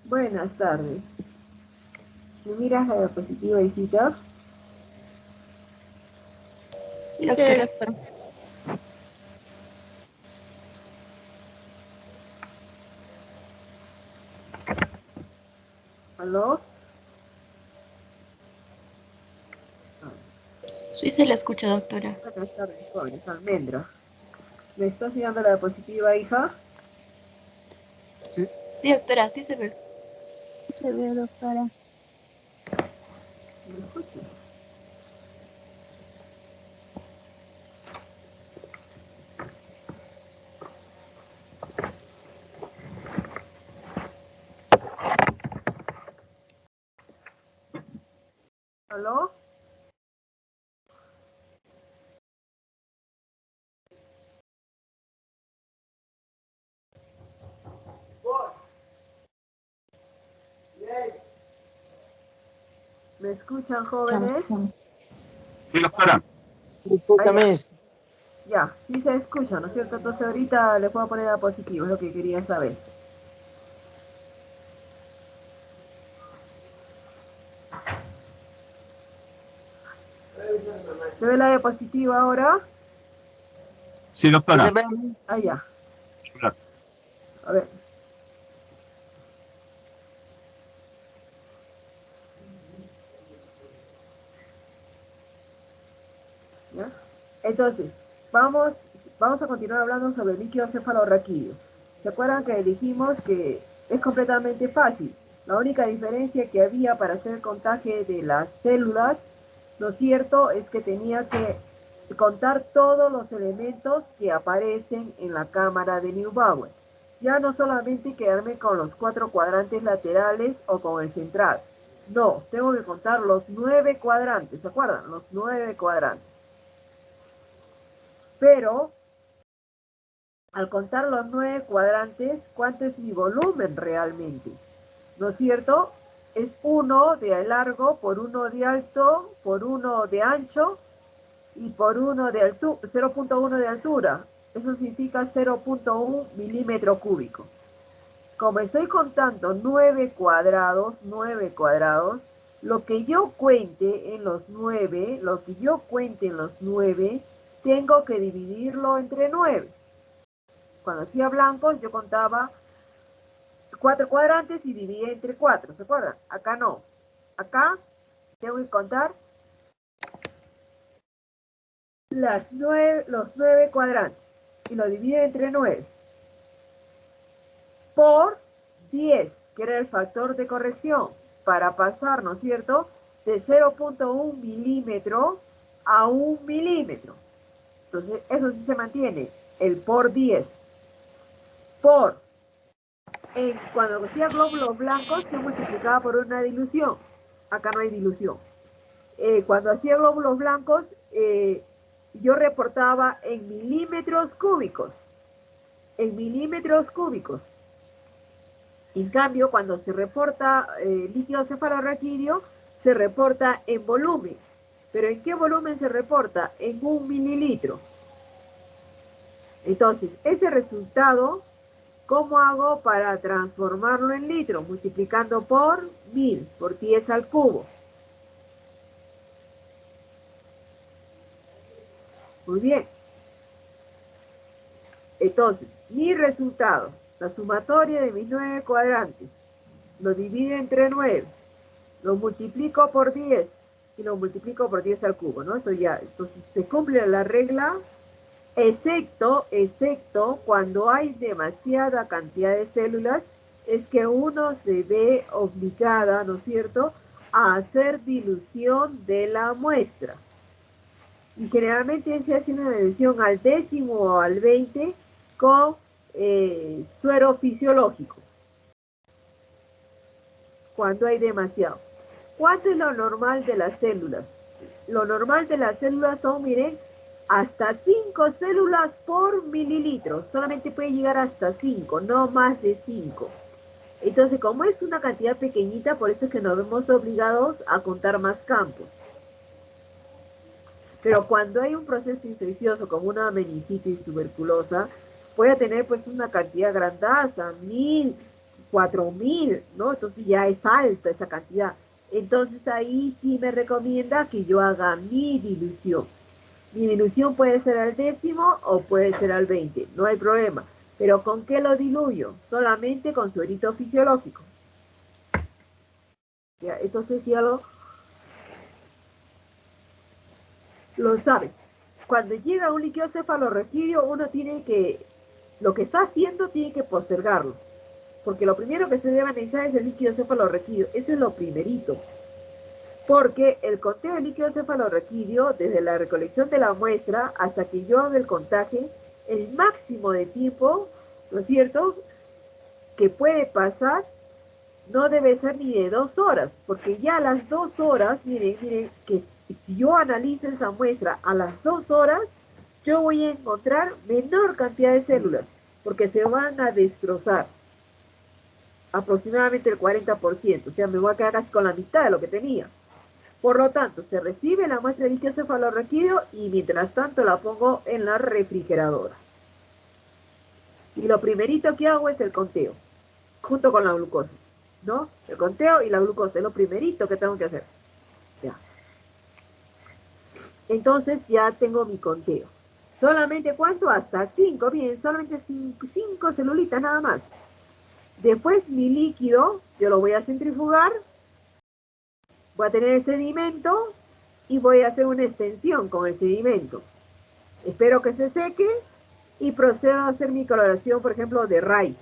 Buenas tardes. ¿Me miras la diapositiva, hijita? Sí, doctora. ¿Aló? Sí, se la escucha, doctora. Buenas tardes, jóvenes. Almendra. ¿Me estás mirando la diapositiva, hija? Sí. Sí, doctora, sí se ve. Se ve, doctora. ¿Me escuchas? ¿Aló? ¿Me escuchan, jóvenes? Sí, doctora. Ya, sí se escucha, ¿no es cierto? Entonces ahorita les voy a poner diapositiva, es lo que quería saber. ¿Se ve la diapositiva ahora? Sí, doctora. Ah, ya. A ver. ¿Ya? Entonces, vamos a continuar hablando sobre el líquido cefalorraquídeo. ¿Se acuerdan que dijimos que es completamente fácil? La única diferencia que había para hacer el contaje de las células, ¿no es cierto?, es que tenía que contar todos los elementos que aparecen en la cámara de Neubauer. Ya no solamente quedarme con los 4 cuadrantes laterales o con el central. No, tengo que contar los 9 cuadrantes, ¿se acuerdan? Los 9 cuadrantes. Pero, al contar los 9 cuadrantes, ¿cuánto es mi volumen realmente? ¿No es cierto? Es 1 de largo por 1 de alto, por 1 de ancho y por 1 de altura, 0.1 de altura. Eso significa 0.1 milímetro cúbico. Como estoy contando 9 cuadrados, lo que yo cuente en los 9, tengo que dividirlo entre 9. Cuando hacía blancos, yo contaba 4 cuadrantes y dividía entre 4, ¿se acuerdan? Acá no. Acá tengo que contar los 9 cuadrantes y lo divido entre 9 por 10, que era el factor de corrección, para pasar, ¿no es cierto?, de 0.1 milímetro a 1 milímetro. Entonces, eso sí se mantiene, el por 10. Por, cuando hacía glóbulos blancos, se multiplicaba por una dilución. Acá no hay dilución. Cuando hacía glóbulos blancos, yo reportaba en milímetros cúbicos. En milímetros cúbicos. En cambio, cuando se reporta líquido cefalorraquídeo, se reporta en volumen. ¿Pero en qué volumen se reporta? En 1 mililitro. Entonces, ese resultado, ¿cómo hago para transformarlo en litro? Multiplicando por 1000, por 10 al cubo. Muy bien. Entonces, mi resultado, la sumatoria de mis 9 cuadrantes, lo divido entre 9, lo multiplico por 10 y lo multiplico por 10 al cubo, ¿no? Eso ya, entonces se cumple la regla, excepto cuando hay demasiada cantidad de células, es que uno se ve obligada, ¿no es cierto?, a hacer dilución de la muestra. Y generalmente se hace una dilución al 10º o al 20 con suero fisiológico, cuando hay demasiado. ¿Cuánto es lo normal de las células? Lo normal de las células son, miren, hasta 5 células por mililitro. Solamente puede llegar hasta 5, no más de 5. Entonces, como es una cantidad pequeñita, por eso es que nos vemos obligados a contar más campos. Pero cuando hay un proceso infeccioso como una meningitis tuberculosa, puede tener pues una cantidad grandaza, 1000, 4000, ¿no? Entonces ya es alta esa cantidad. Entonces ahí sí me recomienda que yo haga mi dilución. Mi dilución puede ser al décimo o puede ser al 20, no hay problema. Pero ¿con qué lo diluyo? Solamente con suerito fisiológico. Ya, entonces ya lo sabe. Cuando llega un líquido cefalorraquídeo, uno tiene que, lo que está haciendo tiene que postergarlo. Porque lo primero que se debe analizar es el líquido cefalorraquídeo. Eso es lo primerito. Porque el conteo de líquido cefalorraquídeo, desde la recolección de la muestra hasta que yo haga el contaje, el máximo de tiempo, ¿no es cierto?, que puede pasar, no debe ser ni de 2 horas, porque ya a las 2 horas, miren, que si yo analizo esa muestra a las 2 horas, yo voy a encontrar menor cantidad de células, porque se van a destrozar aproximadamente el 40%, o sea, me voy a quedar casi con la mitad de lo que tenía. Por lo tanto, se recibe la muestra de líquido cefalorraquídeo y mientras tanto la pongo en la refrigeradora. Y lo primerito que hago es el conteo, junto con la glucosa, ¿no? El conteo y la glucosa es lo primerito que tengo que hacer. Ya. Entonces ya tengo mi conteo. ¿Solamente cuánto? Hasta 5, bien, solamente 5 celulitas nada más. Después mi líquido, yo lo voy a centrifugar, voy a tener el sedimento y voy a hacer una extensión con el sedimento. Espero que se seque y procedo a hacer mi coloración, por ejemplo, de raíz.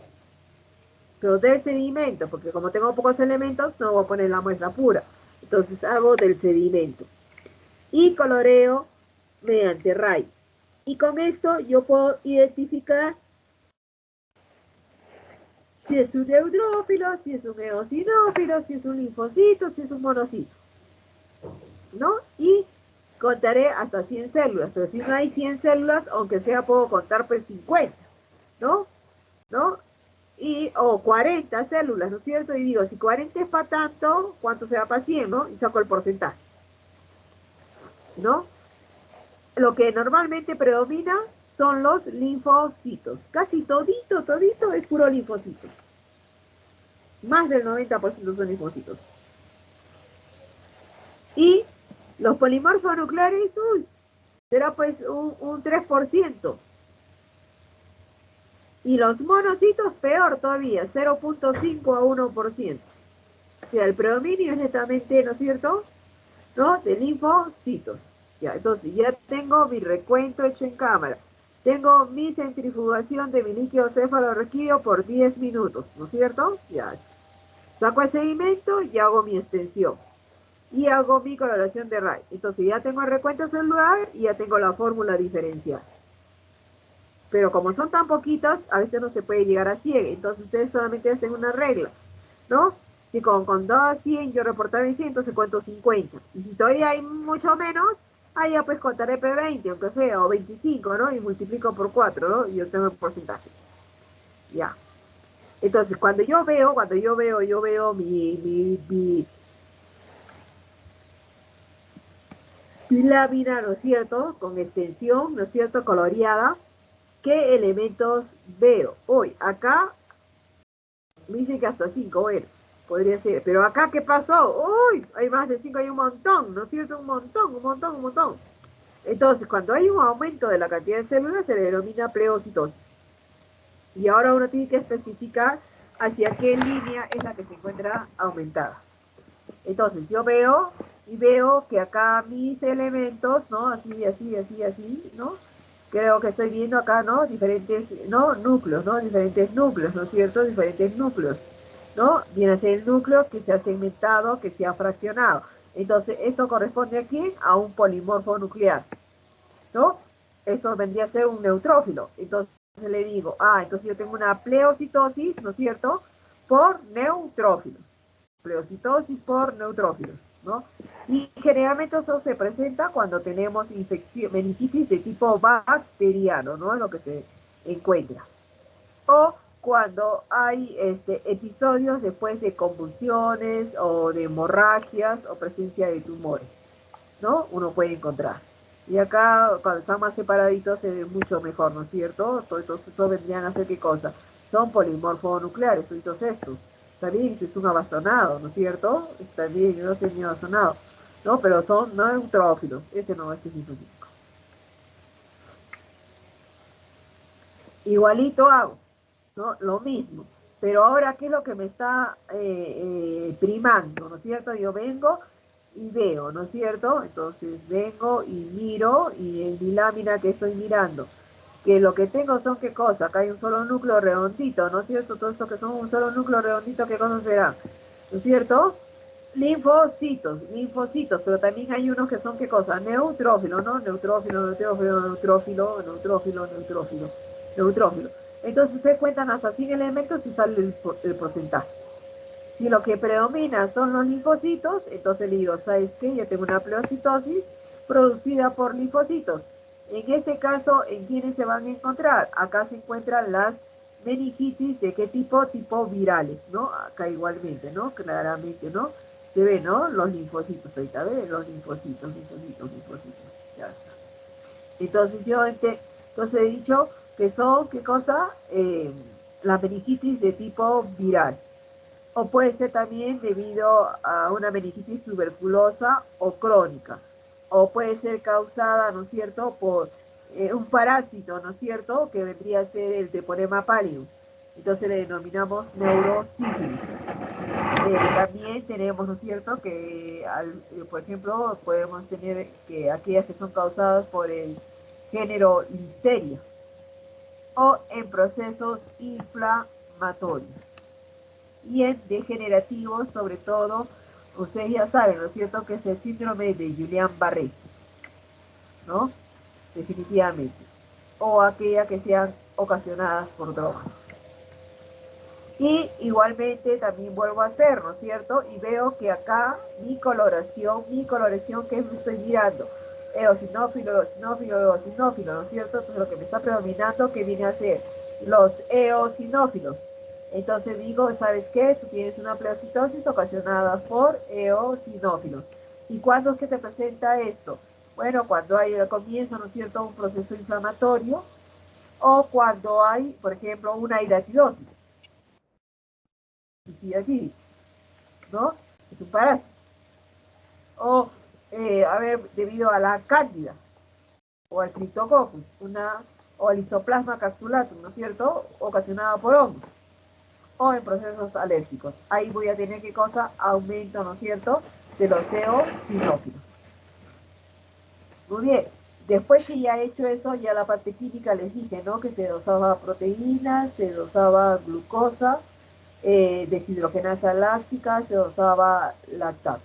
Pero del sedimento, porque como tengo pocos elementos, no voy a poner la muestra pura. Entonces hago del sedimento. Y coloreo mediante raíz. Y con esto yo puedo identificar si es un neutrófilo, si es un eosinófilo, si es un linfocito, si es un monocito, ¿no? Y contaré hasta 100 células, pero si no hay 100 células, aunque sea puedo contar pues 50, ¿no? O 40 células, ¿no es cierto? Y digo, si 40 es para tanto, ¿cuánto será para 100, no? Y saco el porcentaje, ¿no? Lo que normalmente predomina son los linfocitos. Casi todito es puro linfocito. Más del 90% son linfocitos. Y los polimorfos nucleares, será pues un 3%. Y los monocitos, peor todavía, 0.5 a 1%. O sea, el predominio es netamente, ¿no es cierto?, ¿no?, de linfocitos. Ya, entonces ya tengo mi recuento hecho en cámara. Tengo mi centrifugación de mi líquido cefalorraquídeo por 10 minutos, ¿no es cierto? Ya. Saco el sedimento y hago mi extensión. Y hago mi coloración de raíz. Entonces ya tengo el recuento celular y ya tengo la fórmula diferencial. Pero como son tan poquitas, a veces no se puede llegar a 100. Entonces ustedes solamente hacen una regla, ¿no? Si con 2 a 100 yo reportaba 100, entonces cuento 50. Y si todavía hay mucho menos, ahí ya pues contaré P20, aunque sea, o 25, ¿no? Y multiplico por 4, ¿no? Y yo tengo el porcentaje. Ya. Entonces, cuando yo veo mi lámina, ¿no es cierto?, con extensión, ¿no es cierto?, coloreada, ¿qué elementos veo? Hoy, acá, me dice que hasta 5, bueno, podría ser, pero acá, ¿qué pasó? ¡Uy! Hay más de 5, hay un montón, ¿no es cierto? Un montón. Entonces, cuando hay un aumento de la cantidad de células, se le denomina pleocitosis. Y ahora uno tiene que especificar hacia qué línea es la que se encuentra aumentada. Entonces, yo veo que acá mis elementos, ¿no? Así, ¿no? Creo que estoy viendo acá, ¿no? Diferentes, ¿no?, núcleos, ¿no? Diferentes núcleos, ¿no es cierto? Diferentes núcleos, ¿no? Viene a ser el núcleo que se ha segmentado, que se ha fraccionado. Entonces, esto corresponde aquí a un polimorfo nuclear, ¿no? Esto vendría a ser un neutrófilo. Entonces le digo, entonces yo tengo una pleocitosis, ¿no es cierto?, por neutrófilos. Pleocitosis por neutrófilos, ¿no? Y generalmente eso se presenta cuando tenemos meningitis de tipo bacteriano, ¿no? Es lo que se encuentra. O cuando hay episodios después de convulsiones o de hemorragias o presencia de tumores, ¿no? Uno puede encontrar. Y acá, cuando están más separaditos, se ve mucho mejor, ¿no es cierto? Todo vendrían a ser, ¿qué cosa? son polimorfonucleares, todos estos. Está bien que es un abastonado, ¿no es cierto? Está bien, yo no soy ni abastonado, ¿no? Pero son no neutrófilos, ese no, este es sintonítico. Igualito hago, ¿no? Lo mismo. Pero ahora, ¿qué es lo que me está primando, ¿no es cierto? Yo vengo y veo, ¿no es cierto? Entonces vengo y miro, y en mi lámina que estoy mirando, que lo que tengo son qué cosa, acá hay un solo núcleo redondito, ¿no es cierto? Todo esto que son un solo núcleo redondito, ¿qué cosa será? ¿No es cierto? Linfocitos, pero también hay unos que son qué cosa, neutrófilo, ¿no? Neutrófilo. Entonces ustedes cuentan hasta 100 elementos y sale el porcentaje. Si lo que predomina son los linfocitos, entonces le digo, ¿sabes qué? Yo tengo una pleocitosis producida por linfocitos. En este caso, ¿en quiénes se van a encontrar? Acá se encuentran las meningitis, ¿de qué tipo? Tipo virales, ¿no? Acá igualmente, ¿no? Claramente, ¿no? Se ve, ¿no? Los linfocitos, ahorita ven los linfocitos. Ya está. Entonces entonces he dicho que son, ¿qué cosa? La meningitis de tipo viral. O puede ser también debido a una meningitis tuberculosa o crónica. O puede ser causada, ¿no es cierto?, por un parásito, ¿no es cierto?, que vendría a ser el Treponema pallidus. Entonces le denominamos neurosífilis. También tenemos, ¿no es cierto?, que, por ejemplo, podemos tener que aquellas que son causadas por el género Listeria o en procesos inflamatorios. Y en degenerativos, sobre todo, ustedes ya saben, ¿no es cierto?, que es el síndrome de Guillain-Barré, ¿no? Definitivamente. O aquellas que sean ocasionadas por drogas. Y igualmente también vuelvo a hacer, ¿no es cierto? Y veo que acá mi coloración que me estoy mirando, eosinófilo, ¿no es cierto? Entonces lo que me está predominando, que viene a ser los eosinófilos. Entonces digo, ¿sabes qué? Tú tienes una pleocitosis ocasionada por eosinófilos. ¿Y cuándo es que te presenta esto? Bueno, cuando hay al comienzo, ¿no es cierto?, un proceso inflamatorio, o cuando hay, por ejemplo, una hidatidosis. Y así, ¿no? Es un parásito. O, debido a la cándida, o al criptococcus, o al histoplasma capsulatum, ¿no es cierto?, ocasionada por hongos, o en procesos alérgicos. Ahí voy a tener, ¿qué cosa? Aumento, ¿no es cierto?, de los eosinófilos. Muy bien. Después que ya he hecho eso, ya la parte química les dije, ¿no?, que se dosaba proteínas, se dosaba glucosa, deshidrogenasa láctica, se dosaba lactato.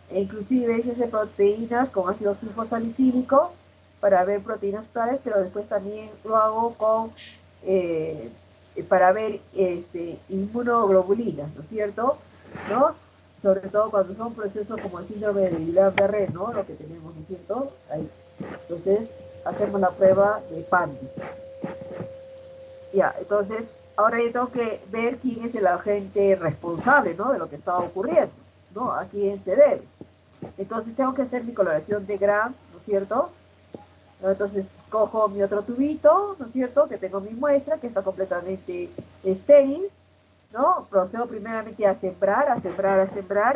E inclusive se hace proteínas con ácido sulfosalicílico para ver proteínas totales, pero después también lo hago con para ver inmunoglobulinas, ¿no es cierto? ¿No? Sobre todo cuando son procesos como el síndrome de Guillain-Barré, ¿no? Lo que tenemos, ¿no es cierto? Ahí. Entonces, hacemos la prueba de PANDI. Ya, entonces, ahora yo tengo que ver quién es el agente responsable, ¿no?, de lo que está ocurriendo, ¿no? A quién se debe. Entonces tengo que hacer mi coloración de Gram, ¿no es cierto? Entonces cojo mi otro tubito, ¿no es cierto?, que tengo mi muestra, que está completamente estéril, ¿no? Procedo primeramente a sembrar,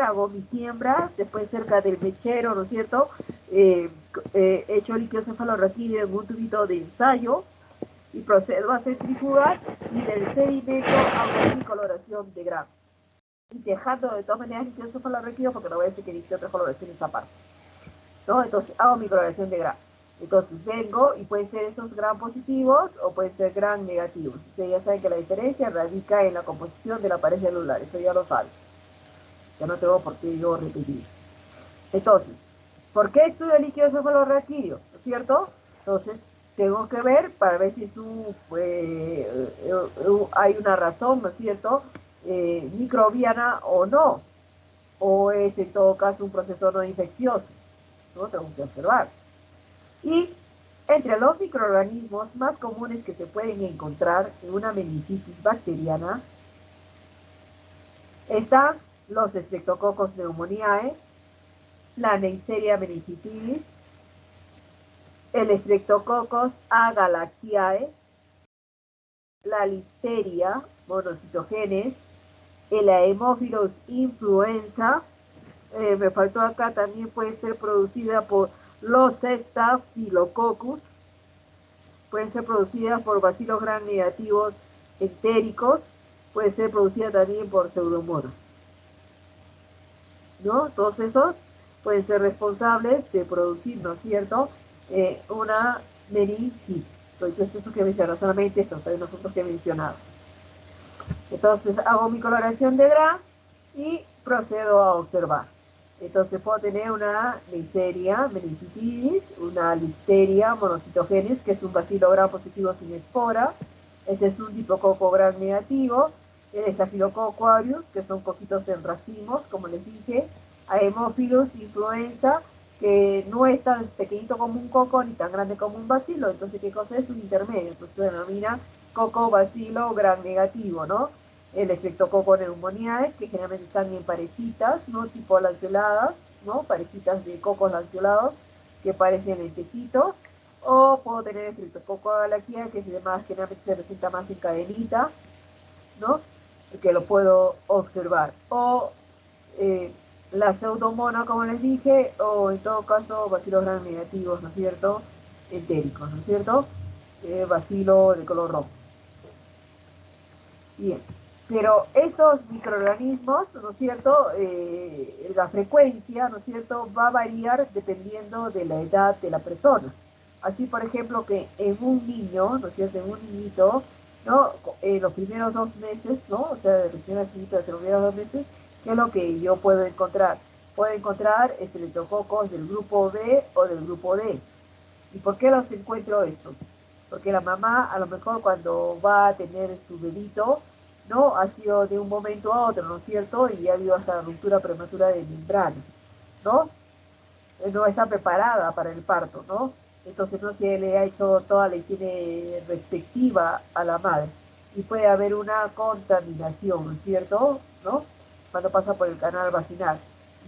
hago mi siembra, después cerca del mechero, ¿no es cierto?, echo líquido cefalorraquídeo en un tubito de ensayo, y procedo a centrifugar, y del sedimento hago mi coloración de Gram. Y dejando de todas maneras líquido cefalorraquídeo, porque no voy a decir que dicte otra coloración en esa parte, ¿no? Entonces hago mi coloración de Gram. Entonces vengo y pueden ser esos Gram positivos o pueden ser Gram negativos. Ustedes ya saben que la diferencia radica en la composición de la pared celular, eso ya lo saben. Ya no tengo por qué yo repetir. Entonces, ¿por qué estudio líquido cefalorraquídeo? ¿No es cierto? Entonces, tengo que ver para ver si hay una razón, ¿no es cierto?, microbiana o no, o es en todo caso un proceso no infeccioso, ¿no? Tengo que observar. Y entre los microorganismos más comunes que se pueden encontrar en una meningitis bacteriana están los Streptococcus pneumoniae, la Neisseria meningitidis, el Streptococcus agalactiae, la listeria monocitogenes, el Haemophilus influenza, me faltó acá, también puede ser producida por los Staphylococcus, pueden ser producidas por bacilos gram negativos entéricos, puede ser producida también por pseudomonas, ¿no? Todos esos pueden ser responsables de producir, ¿no es cierto?, una meningitis. Entonces, eso que menciono, solamente estos, hay nosotros que he mencionado. Entonces, hago mi coloración de Gram y procedo a observar. Entonces, puedo tener una Neisseria meningitidis, una Listeria monocitogenes, que es un bacilo gram positivo sin espora. Este es un diprococo gram negativo. El Staphylococcus aureus, que son coquitos en racimos, como les dije. Haemophilus influenza, que no es tan pequeñito como un coco ni tan grande como un bacilo. Entonces, ¿qué cosa es? Un intermedio. Entonces, se denomina coco bacilo gram negativo, ¿no? El Streptococcus pneumoniae, que generalmente están en parejitas, ¿no? Tipo lanceoladas, ¿no? Parejitas de cocos lanceolados que parecen lentecitos. O puedo tener Streptococcus galaxia, que generalmente se presenta más en cadenita, ¿no? Que lo puedo observar. O la pseudomona, como les dije, o en todo caso bacilos gram negativos, ¿no es cierto? Entéricos, ¿no es cierto? Bacilo de color rojo. Bien, pero esos microorganismos, ¿no es cierto?, la frecuencia, ¿no es cierto?, va a variar dependiendo de la edad de la persona. Así, por ejemplo, que en un niño, ¿no es cierto?, en un niñito, ¿no?, en los primeros 2 meses, ¿no?, o sea, de recién nacido, de los primeros 2 meses, ¿qué es lo que yo puedo encontrar? Puedo encontrar estreptococos del grupo B o del grupo D. ¿Y por qué los encuentro estos? Porque la mamá, a lo mejor cuando va a tener su bebito, ¿no? Ha sido de un momento a otro, ¿no es cierto? Y ha habido hasta ruptura prematura de membrana, ¿no? No está preparada para el parto, ¿no? Entonces no se le ha hecho toda la higiene respectiva a la madre. Y puede haber una contaminación, ¿no es cierto? ¿No? Cuando pasa por el canal vaginal,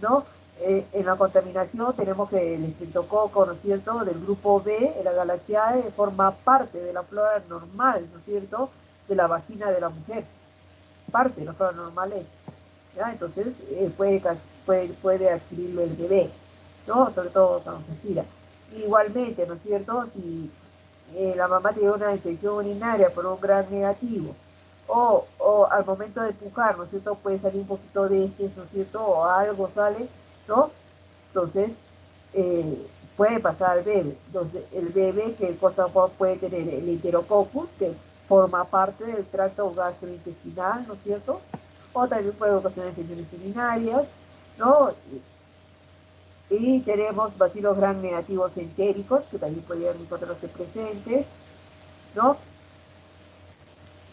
¿no? En la contaminación tenemos que el estreptococo, ¿no es cierto?, del grupo B, la Galaxiae, forma parte de la flora normal, ¿no es cierto?, de la vagina de la mujer, parte de la flora normal es, ¿ya? Entonces puede adquirirlo el bebé, ¿no? Sobre todo cuando se estira. Igualmente, ¿no es cierto?, si la mamá tiene una infección urinaria por un gran negativo, o al momento de pujar, ¿no es cierto?, puede salir un poquito de heces, ¿no es cierto?, o algo sale, ¿no? Entonces, puede pasar al bebé. Entonces, el bebé, ¿qué cosa puede tener? El enterococcus, que forma parte del tracto gastrointestinal, ¿no es cierto? O también puede ocasionar infecciones urinarias, ¿no? Y tenemos bacilos gram negativos entéricos, que también podrían encontrarse presentes, ¿no?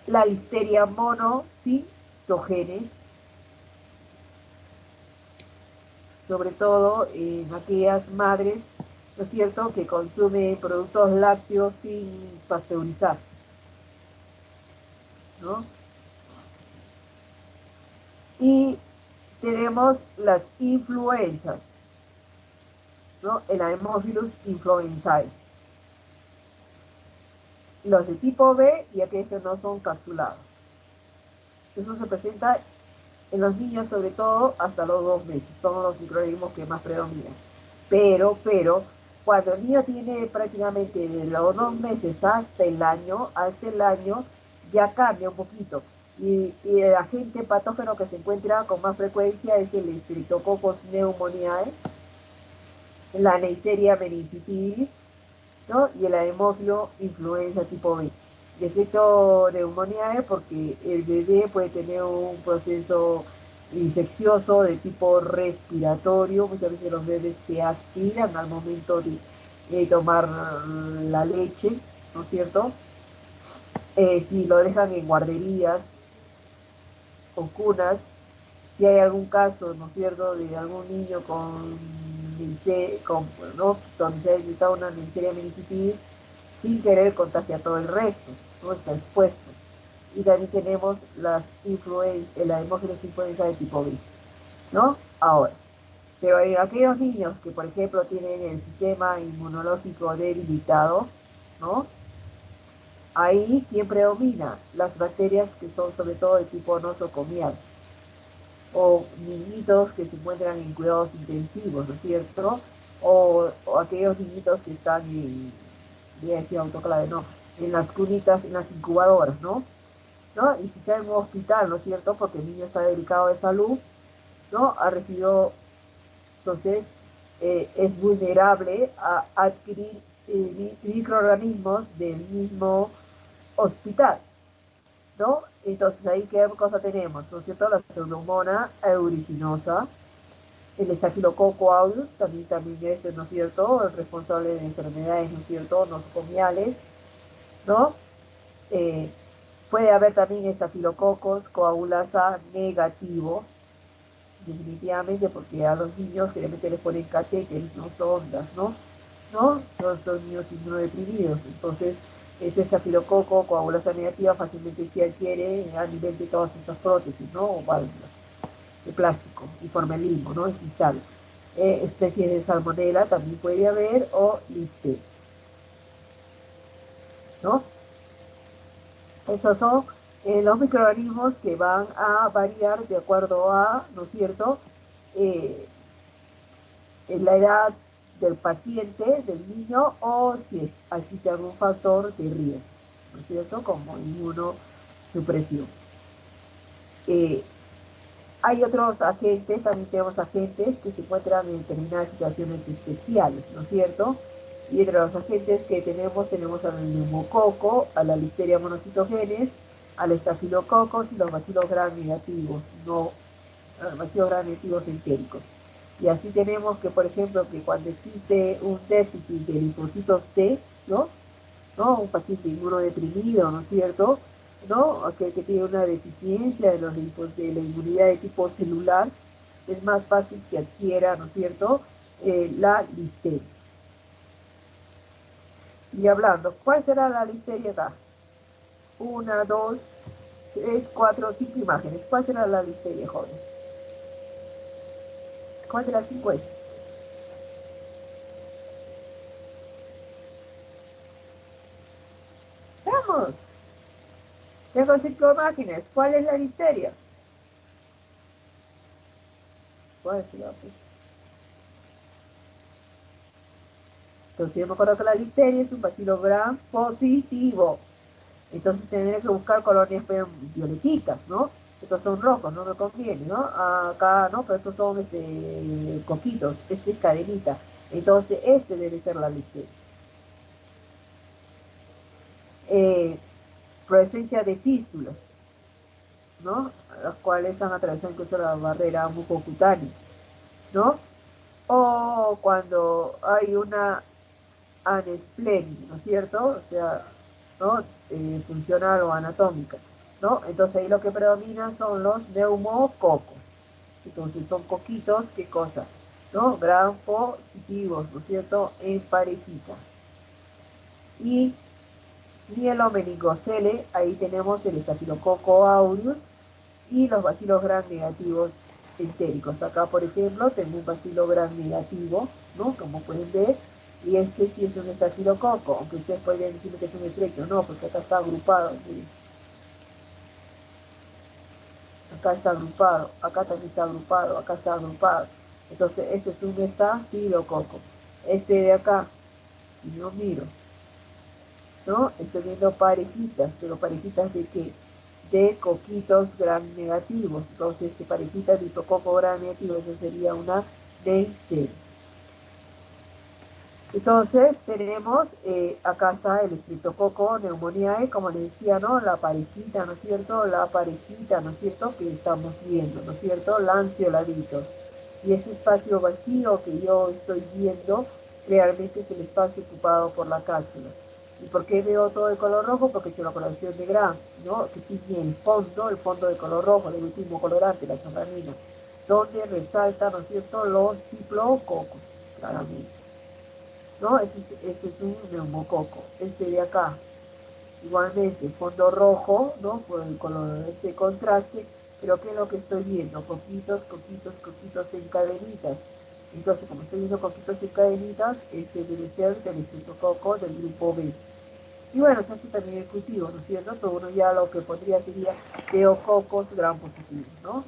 La listeria monocitogenes, sobre todo en aquellas madres, ¿no es cierto?, que consumen productos lácteos sin pasteurizar, ¿no? Y tenemos las influenzas, ¿no? El Haemophilus influenzae. Los de tipo B y aquellos que no son capsulados. Eso se presenta en los niños, sobre todo hasta los 2 meses. Son los microorganismos que más predominan. Pero, cuando el niño tiene prácticamente de los 2 meses hasta el año, ya cambia un poquito. Y el agente patógeno que se encuentra con más frecuencia es el Streptococcus pneumoniae, la Neisseria meningitidis, ¿no?, y el Haemophilus influenza tipo B. De efecto neumoniae porque el bebé puede tener un proceso infeccioso de tipo respiratorio. Muchas veces los bebés se aspiran al momento de tomar la leche, ¿no es cierto? Si lo dejan en guarderías o cunas, si hay algún caso, ¿no es cierto?, de algún niño ¿no?, donde se ha detectado una Neisseria meningitidis, sin querer contagia a todo el resto, ¿no? Está expuesto. Y también tenemos la Haemophilus influenza de tipo B, ¿no? Ahora, pero en aquellos niños que, por ejemplo, tienen el sistema inmunológico debilitado, ¿no?, Ahí siempre domina las bacterias que son sobre todo de tipo nosocomial, o niñitos que se encuentran en cuidados intensivos, ¿no es cierto? O aquellos niñitos que están en, voy a decir autoclave, no, en las cunitas, en las incubadoras, ¿no? ¿No? Y si está en un hospital, ¿no es cierto? Porque el niño está delicado de salud, ¿no? Ha recibido, entonces, es vulnerable a adquirir microorganismos del mismo hospital, ¿no? Entonces, ahí, ¿qué cosa tenemos? ¿No es cierto? La Pseudomonas aeruginosa, el estafilococo aureus, también es, ¿no es cierto?, el responsable de enfermedades, ¿no es cierto?, nosocomiales, ¿no? Eh, Puede haber también estafilococos coagulasa negativos, definitivamente, porque a los niños generalmente les ponen catéteres, no sondas, ¿no? ¿No? Son niños inmunodeprimidos, entonces ese estafilococo coagulasa negativa fácilmente se adquiere a nivel de todas estas prótesis, ¿no? O válvulas de plástico y formalino, ¿no? Es cristal. Especies de salmonela también puede haber, o listeria, ¿no? Esos son los microorganismos que van a variar de acuerdo a, ¿no es cierto?, eh, en la edad del paciente, del niño, o si existe algún factor de riesgo, ¿no es cierto?, como inmunosupresión. Eh, Hay otros agentes, también tenemos agentes que se encuentran en determinadas situaciones especiales, ¿no es cierto? Y entre los agentes que tenemos al neumococo, a la listeria monocitogenes, al estafilococos y los bacilos gram negativos, no, los bacilos gram negativos entéricos. Y así tenemos que, por ejemplo, que cuando existe un déficit de linfocitos T, ¿no? ¿No? Un paciente inmunodeprimido, ¿no es cierto?, ¿no? Que tiene una deficiencia de los de la inmunidad de tipo celular, es más fácil que adquiera, ¿no es cierto?, la listeria. Y hablando, ¿cuál será la listeria acá? 1, 2, 3, 4, 5 imágenes. ¿Cuál será la listeria, jóvenes? ¿Cuál de las 5 es? Vamos, tengo 5 imágenes. ¿Cuál es la listeria? ¿Cuál es la otra? Entonces yo me acuerdo que la listeria es un bacilo gram positivo. Entonces tendría que buscar colonias violetitas, ¿no? Estos son rojos, no me conviene, ¿no? Acá, ¿no? Pero estos son coquitos, este es cadenita. Entonces este debe ser la listeria. Presencia de fístulas, ¿no? Las cuales están atravesando incluso la barrera mucocutánea, ¿no? O cuando hay una anesplenia, ¿no es cierto? O sea, ¿no? Funcional o anatómica, ¿no? Entonces ahí lo que predomina son los neumococos. Entonces son coquitos, ¿qué cosa? ¿No? Gram positivos, ¿no es cierto? En parejita. Y mielomeningocele, ahí tenemos el estafilococo aureus y los bacilos gram negativos entéricos. Acá, por ejemplo, tengo un bacilo gram negativo, ¿no? Como pueden ver, y este sí es un estafilococo, aunque ustedes podrían decirme que es un estrecho, no, porque acá está agrupado, miren. Acá está agrupado, acá también está agrupado, acá está agrupado. Entonces, este es un estafilococo. Este de acá, si yo miro, ¿no? Estoy viendo parejitas, pero parejitas de qué? De coquitos gram negativos. Entonces, parejitas de hipococo gram negativo, eso sería una D0. Entonces, tenemos, acá está el Streptococcus pneumoniae, como les decía, ¿no? La parejita, ¿no es cierto? La parejita, ¿no es cierto? Que estamos viendo, ¿no es cierto? Lanceoladitos. Y ese espacio vacío que yo estoy viendo, realmente es el espacio ocupado por la cápsula. ¿Y por qué veo todo de color rojo? Porque es una coloración de Gram, ¿no? Que tiene el fondo de color rojo, el último colorante, la chorranina, donde resaltan, ¿no es cierto?, los diplococos, claramente. ¿No? Este es un neumococo. Este de acá, igualmente, fondo rojo, ¿no? Por el color de este contraste, pero ¿qué es lo que estoy viendo? Coquitos, coquitos, coquitos en cadenitas. Entonces, como estoy viendo coquitos en cadenitas, este debe ser del estreptococo del grupo B. Y bueno, se hace también el cultivo, ¿no es cierto? Entonces uno ya lo que pondría sería teococos gram positivos, ¿no?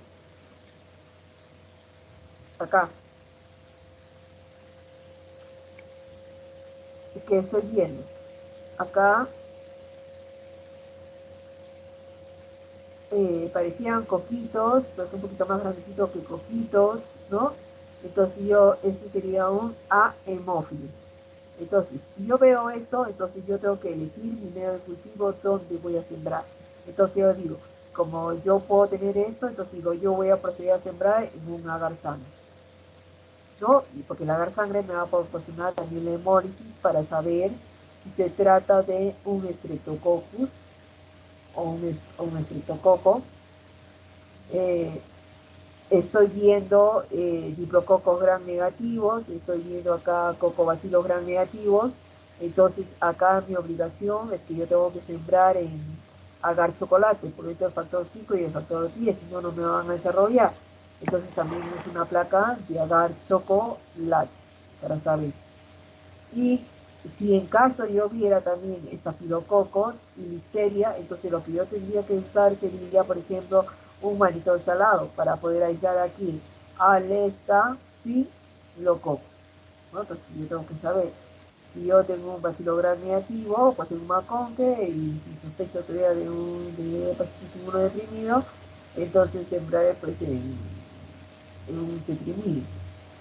Acá, que estoy viendo. Acá parecían coquitos, pero son un poquito más grandecitos que coquitos, ¿no? Entonces este sería un A hemófilo. Entonces, si yo veo esto, entonces yo tengo que elegir mi medio de cultivo donde voy a sembrar. Entonces yo digo, como yo puedo tener esto, entonces digo, yo voy a proceder a sembrar en un agar sangre, ¿no? Y porque el agar sangre me va a proporcionar también la hemólisis para saber si se trata de un Streptococcus o un estreptococo. Estoy viendo diplococos gram negativos, estoy viendo acá cocobacilos gram negativos, entonces acá mi obligación es que yo tengo que sembrar en agar chocolate, porque esto es el factor 5 y el factor 10, si no, no me van a desarrollar. Entonces también es una placa de agar chocolate, para saber. Y si en caso yo viera también estafilococos y listeria, entonces lo que yo tendría que usar sería, por ejemplo, un monitor salado para poder aislar aquí al estafilococo, ¿no? Entonces yo tengo que saber si yo tengo un bacilogramo negativo, pues tengo un maconque y si sospecho todavía de un paciente inmunodeprimido, entonces sembraré pues en un tetrimil.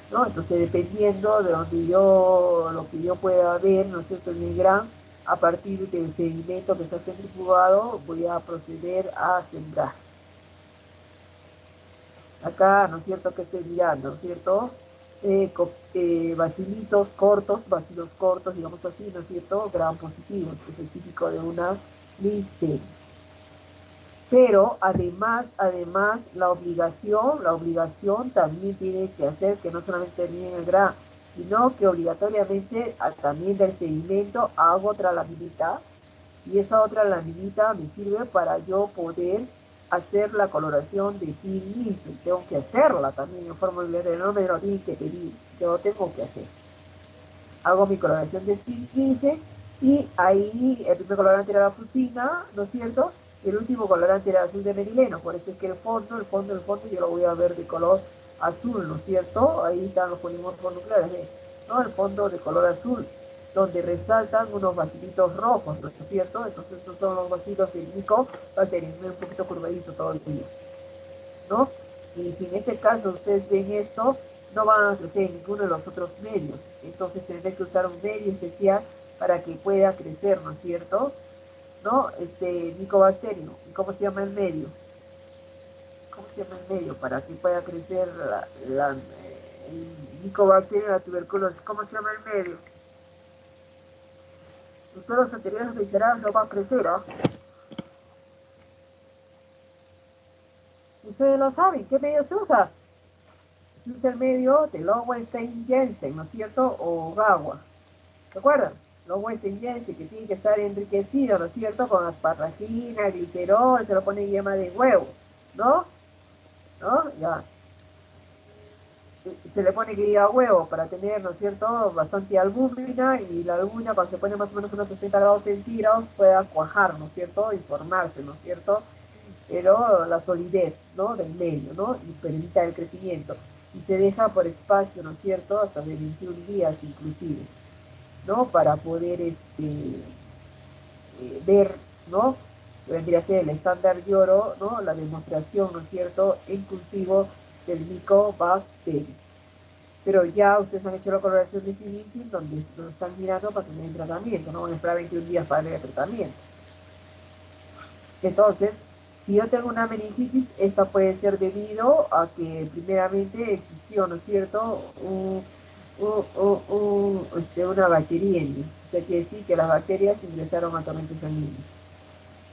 ¿No? Entonces, dependiendo de donde lo que yo pueda ver, ¿no es cierto?, en el gran, a partir del sedimento que está centrifugado, voy a proceder a sembrar. Acá, ¿no es cierto?, que estoy mirando, ¿no es cierto?, bacilos cortos, digamos así, ¿no es cierto?, gram positivos, que es el típico de una listeria. Pero además, la obligación también tiene que hacer que no solamente termine en el gran, sino que obligatoriamente también del sedimento hago otra laminita, y esa otra laminita me sirve para yo poder hacer la coloración de Phil. Tengo que hacerla también en forma de no me lo tienen que pedir, yo tengo que hacer. Hago mi coloración de Phil y ahí el primer colorante era la fucina, ¿no es cierto? Y el último colorante era azul de merileno, por eso es que el fondo yo lo voy a ver de color azul, ¿no es cierto? Ahí están los polimorfos nucleares, ¿no? El fondo de color azul, donde resaltan unos vasilitos rojos, ¿no es cierto? Entonces estos son los vasilos del Nico, va a tener un poquito curvadito todo el día, ¿no? Y si en este caso ustedes ven esto, no van a crecer en ninguno de los otros medios, entonces tendré que usar un medio especial para que pueda crecer, ¿no es cierto? ¿No? Micobacterio. ¿Y cómo se llama el medio? ¿Cómo se llama el medio para que pueda crecer el micobacterio, la tuberculosis? ¿Cómo se llama el medio? Todos los anteriores reiterados no van a crecer, ¿ah? Ustedes lo saben, ¿qué medio se usa? Se usa el medio de Lowenstein-Jensen, ¿no es cierto? O Gawa. ¿Se acuerdan? Lowenstein-Jensen, que tiene que estar enriquecido, ¿no es cierto? Con asparagina, glicerol, se lo pone yema de huevo, ¿no? ¿No? Ya. Se le pone que diga huevo para tener, ¿no es cierto?, bastante albúmina, y la albúmina cuando se pone más o menos unos 60 grados centígrados pueda cuajar, ¿no es cierto?, y formarse, ¿no es cierto?, pero la solidez, ¿no?, del medio, ¿no?, y permita el crecimiento, y se deja por espacio, ¿no es cierto?, hasta de 21 días inclusive, ¿no?, para poder ver, ¿no?, que vendría a ser el estándar de oro, ¿no?, la demostración, ¿no es cierto?, en cultivo del micobacterio. Pero ya ustedes han hecho la coloración de Philippines, donde lo están mirando para tener el tratamiento, no van a esperar 21 días para el tratamiento. Entonces, si yo tengo una meningitis, esta puede ser debido a que primeramente existió, ¿no es cierto?, una bacteriemia. O sea, quiere decir que las bacterias ingresaron a torrentes sanguíneos.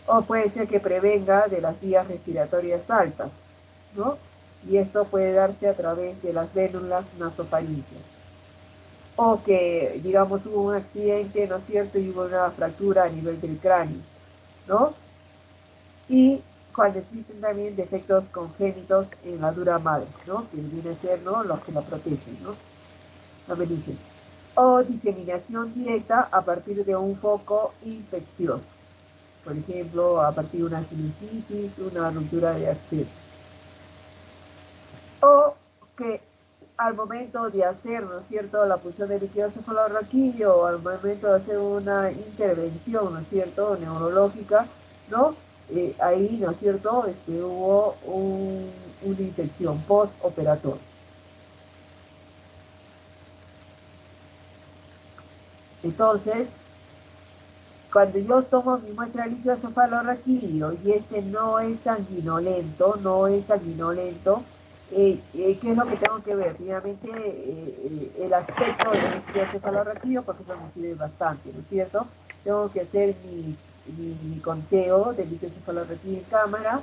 O puede ser que prevenga de las vías respiratorias altas, ¿no? Y esto puede darse a través de las vénulas nasofaringeas. O que, digamos, hubo un accidente, ¿no es cierto?, y hubo una fractura a nivel del cráneo, ¿no? Y cuando existen también defectos congénitos en la dura madre, ¿no?, que viene a ser, ¿no?, los que la protegen, ¿no? La meningitis. o diseminación directa a partir de un foco infeccioso. Por ejemplo, a partir de una sinusitis, una ruptura de acceso. O que al momento de hacer, ¿no es cierto?, la punción de líquido cefalorraquídeo, o al momento de hacer una intervención, ¿no es cierto?, neurológica, ¿no? Ahí, ¿no es cierto?, hubo una infección postoperatoria. Entonces, cuando yo tomo mi muestra de líquido cefalorraquídeo y no es sanguinolento, ¿qué es lo que tengo que ver? Finalmente, el aspecto del líquido cefalorraquídeo, porque eso me sirve bastante, ¿no es cierto? Tengo que hacer mi conteo del líquido cefalorraquídeo en cámara,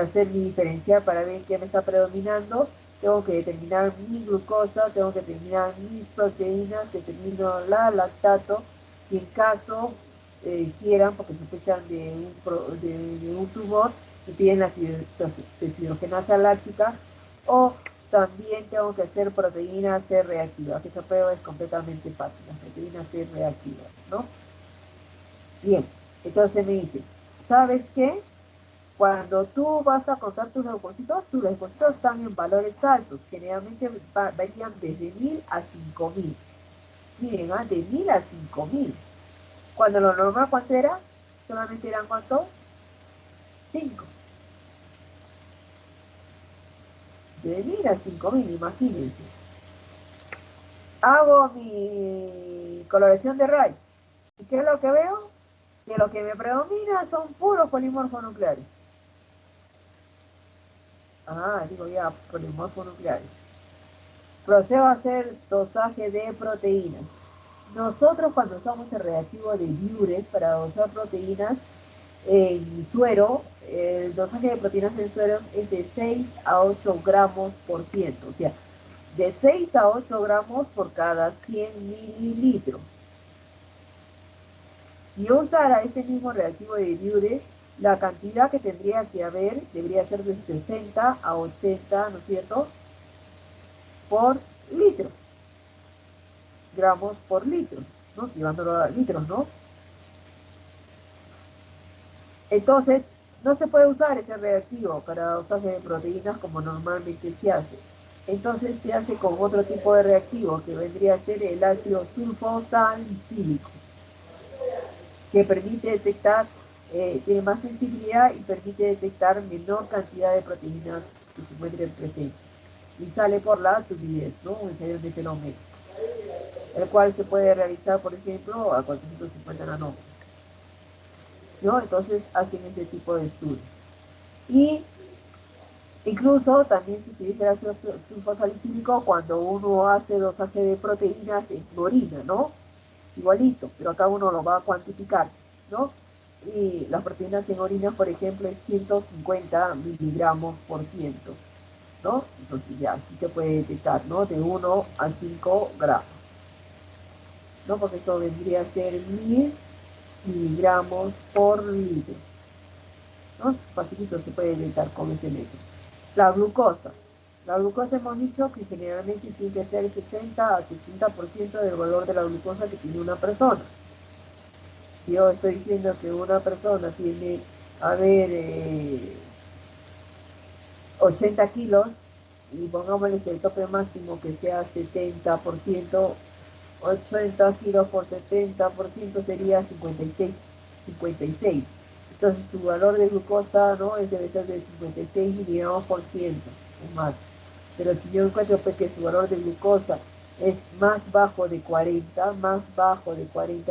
hacer mi diferencial para ver qué me está predominando, tengo que determinar mi glucosa, tengo que determinar mis proteínas, determino la lactato, y en caso quieran, porque sospechan de un tumor, y piden la deshidrogenasa láctica, o también tengo que hacer proteína C reactiva, que esa prueba es completamente fácil, la proteína C reactiva, ¿no? Bien, entonces me dice, ¿sabes qué? Cuando tú vas a contar tus leucocitos están en valores altos, generalmente varían desde 1000 a 5000. Miren, de 1000 a 5000. Cuando lo normal, ¿cuánto era? Solamente eran, ¿cuánto? 5. De 1000 a 5000, imagínense. Hago mi coloración de Ray. ¿Y qué es lo que veo? Que lo que me predomina son puros polimorfos nucleares. Digo ya, polimorfos nucleares. Procedo a hacer dosaje de proteínas. Nosotros cuando usamos el reactivo de Biuret para dosar proteínas en suero, el dosaje de proteínas en suero es de 6 a 8 gramos por ciento, o sea, de 6 a 8 gramos por cada 100 mililitros. Si yo usara este mismo reactivo de Biuret, la cantidad que tendría que haber debería ser de 60 a 80, ¿no es cierto?, por litro, gramos por litro, ¿no? Llevándolo a litros, ¿no? Entonces, no se puede usar ese reactivo para dosaje de proteínas como normalmente se hace. Entonces se hace con otro tipo de reactivo que vendría a ser el ácido sulfosalicílico, que permite detectar, tiene más sensibilidad y permite detectar menor cantidad de proteínas que se encuentren presentes. Y sale por la turbidez, ¿no? Un ensayo de telómero, el cual se puede realizar, por ejemplo, a 450 nanómetros, ¿no? Entonces hacen ese tipo de estudios. Y incluso también se utiliza el ácido sulfosalicílico cuando uno hace dosaje de proteínas en orina, ¿no? Igualito, pero acá uno lo va a cuantificar, ¿no? Y las proteínas en orina, por ejemplo, es 150 miligramos por ciento, ¿no? Entonces ya, así se puede detectar, ¿no? De 1 a 5 gramos, ¿no? Porque esto vendría a ser 1000 miligramos por litro, ¿no? Facilito se puede detectar con ese método. La glucosa. La glucosa hemos dicho que generalmente tiene que ser el 60 a 70% del valor de la glucosa que tiene una persona. Si yo estoy diciendo que una persona tiene, a ver, 80 kilos, y pongámosle que el tope máximo que sea 70%, 80 kilos por 70% sería 56. Entonces su valor de glucosa, ¿no?, debe ser de 56 miligramos por ciento o más. Pero si yo encuentro pues, que su valor de glucosa es más bajo de 40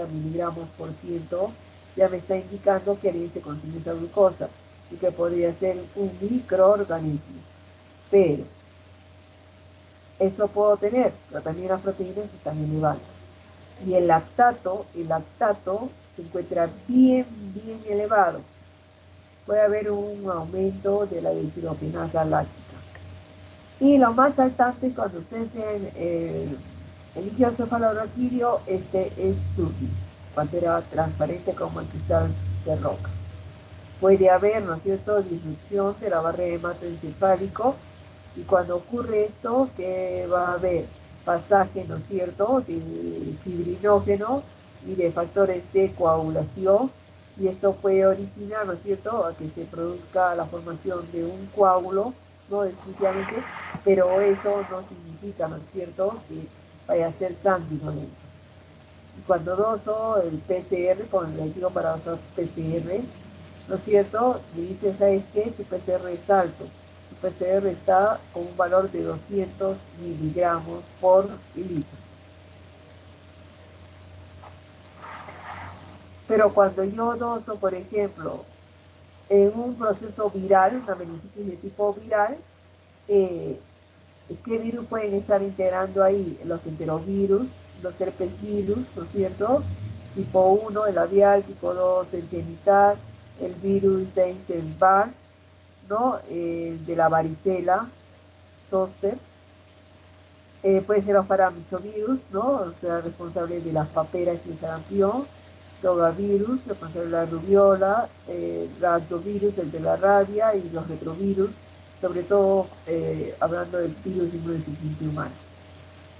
miligramos por ciento, ya me está indicando que alguien se consume esa glucosa y que podría ser un microorganismo. Pero eso puedo tener, pero también las proteínas están elevadas. Y el lactato se encuentra bien elevado. Puede haber un aumento de la deshidrogenasa láctica. Y lo más saltante cuando ustedes ven el líquido cefalorraquídeo, este es turbio, cuando era transparente como el cristal de roca. Puede haber, ¿no es cierto?, disrupción de la barrera hematoencefálico, y cuando ocurre esto, ¿qué va a haber? pasaje, ¿no es cierto?, de fibrinógeno y de factores de coagulación, y esto puede originar, ¿no es cierto?, a que se produzca la formación de un coágulo, ¿no?, definitivamente, pero eso no significa, ¿no es cierto?, que vaya a ser sanguinolento. Y cuando doso el PCR, con el digo para dosar PCR, ¿no es cierto?, me dice, ¿sabes qué? Tu PCR es alto. Tu PCR está con un valor de 200 miligramos por litro. Pero cuando yo doso, por ejemplo, en un proceso viral, una meningitis de tipo viral, ¿qué virus pueden estar integrando ahí? Los enterovirus, los herpesvirus, ¿no es cierto? Tipo 1, el labial, tipo 2, el genital, el virus de Epstein-Barr, ¿no? De la varicela, zoster. Puede ser los paramisovirus, ¿no? O sea, responsable de las paperas y el sarampión, rogavirus, responsable de la rubiola, lactovirus, el de la rabia, y los retrovirus, sobre todo hablando del virus de inmunodeficiencia humana.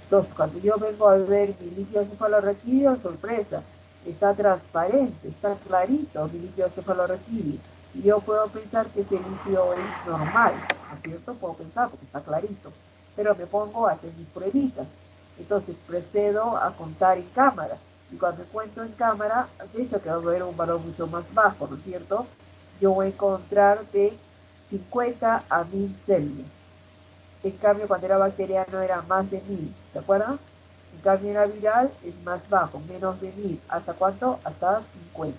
Entonces, cuando yo vengo a ver mi líquido cefalorraquídeo, sorpresa, está transparente, está clarito mi líquido cefalorraquídeo. Y yo puedo pensar que ese líquido es normal, ¿no es cierto? Puedo pensar porque está clarito. Pero me pongo a hacer mis pruebitas. Entonces procedo a contar en cámara. Y cuando cuento en cámara, de hecho que va a haber un valor mucho más bajo, ¿no es cierto? Yo voy a encontrar de 50 a 1000 células. En cambio, cuando era bacteriano era más de 1000, ¿de acuerdo? En cambio, en la viral es más bajo, menos de 1000. ¿Hasta cuánto? Hasta 50.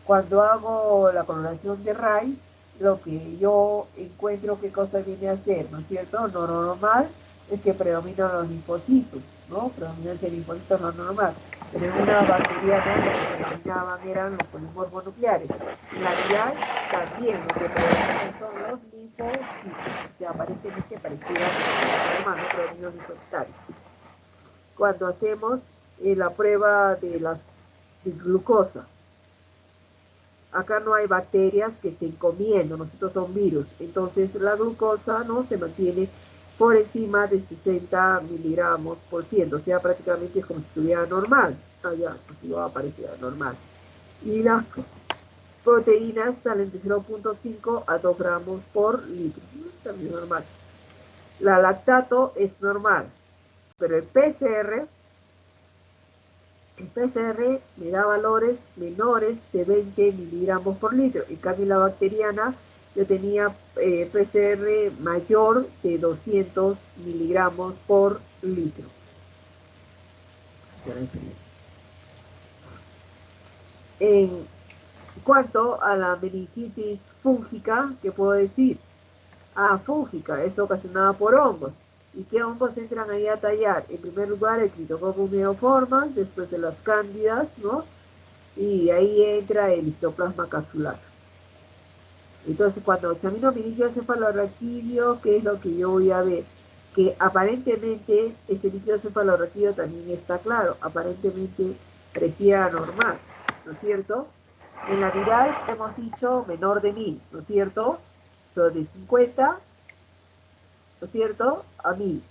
Cuando hago la coloración de Ray, lo que yo encuentro qué cosa viene a ser, ¿no es cierto? Lo normal es que predominan los linfocitos, ¿no? Predominancia de linfocitos no normal. Pero en una bacteriana lo que predominaban eran los polimorfos nucleares. En la viral también lo que predominan son los linfocitos, que aparentemente pareciera normal, no predominan los linfocitarios. Cuando hacemos la prueba de glucosa, acá no hay bacterias que estén comiendo, nosotros son virus. Entonces la glucosa, ¿no?, se mantiene por encima de 60 miligramos por ciento, o sea, prácticamente es como si estuviera normal. Ya, así va a aparecer normal. Y las proteínas salen de 0.5 a 2 gramos por litro, también normal. La lactato es normal, pero el PCR me da valores menores de 20 miligramos por litro. En cambio, la bacteriana yo tenía PCR mayor de 200 miligramos por litro. En cuanto a la meningitis fúngica, ¿qué puedo decir? Fúngica, es ocasionada por hongos. ¿Y qué hongos entran ahí a tallar? En primer lugar, el Cryptococcus neoformans, después de las cándidas, ¿no? Y ahí entra el histoplasma capsular. Entonces, cuando examino mi líquido cefalorraquídeo, ¿qué es lo que yo voy a ver? Que aparentemente ese líquido cefalorraquídeo también está claro, aparentemente parecía normal, ¿no es cierto? En la viral hemos dicho menor de 1000, ¿no es cierto? So, de 50, ¿no es cierto?, a 1000.